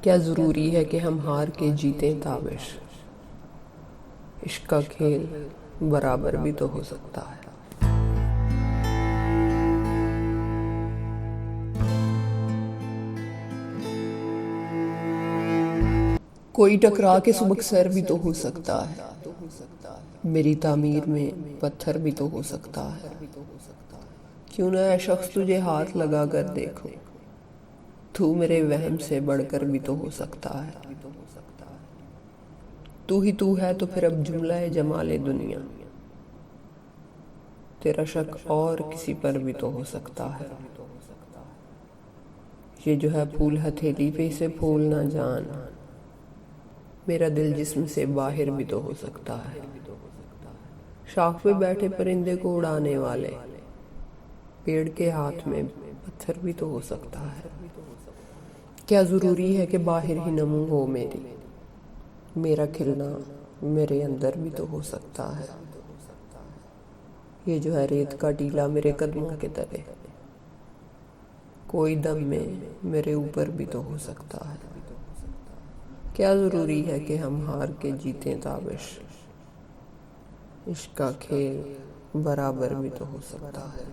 क्या ज़रूरी है कि हम हार के जीतें ताबिश। इश्क का खेल बराबर भी तो हो सकता है। कोई टकरा के सुबह सर भी तो हो सकता है। मेरी तामीर में पत्थर भी तो हो सकता है। क्यों ना ऐ शख्स तुझे हाथ लगा कर देखो, तू मेरे वहम से बढ़कर भी तो हो सकता है। तू ही तू है तो फिर अब जुमला है जमाले दुनिया, तेरा शक और किसी पर भी तो हो सकता है। ये जो है फूल हथेली पे, इसे फूल ना जान, मेरा दिल जिस्म से बाहर भी तो हो सकता है। शाख पे बैठे परिंदे को उड़ाने वाले, पेड़ के हाथ में पत्थर भी तो हो सकता है। क्या ज़रूरी है कि बाहर ही नमू हो मेरी, मेरा खिलना मेरे अंदर भी तो हो सकता है। ये जो है रेत का टीला मेरे कदमों के तले, कोई दम में मेरे ऊपर भी तो हो सकता है। क्या ज़रूरी है कि हम हार के जीतें ताबिश। इश्क का खेल बराबर भी तो हो सकता है।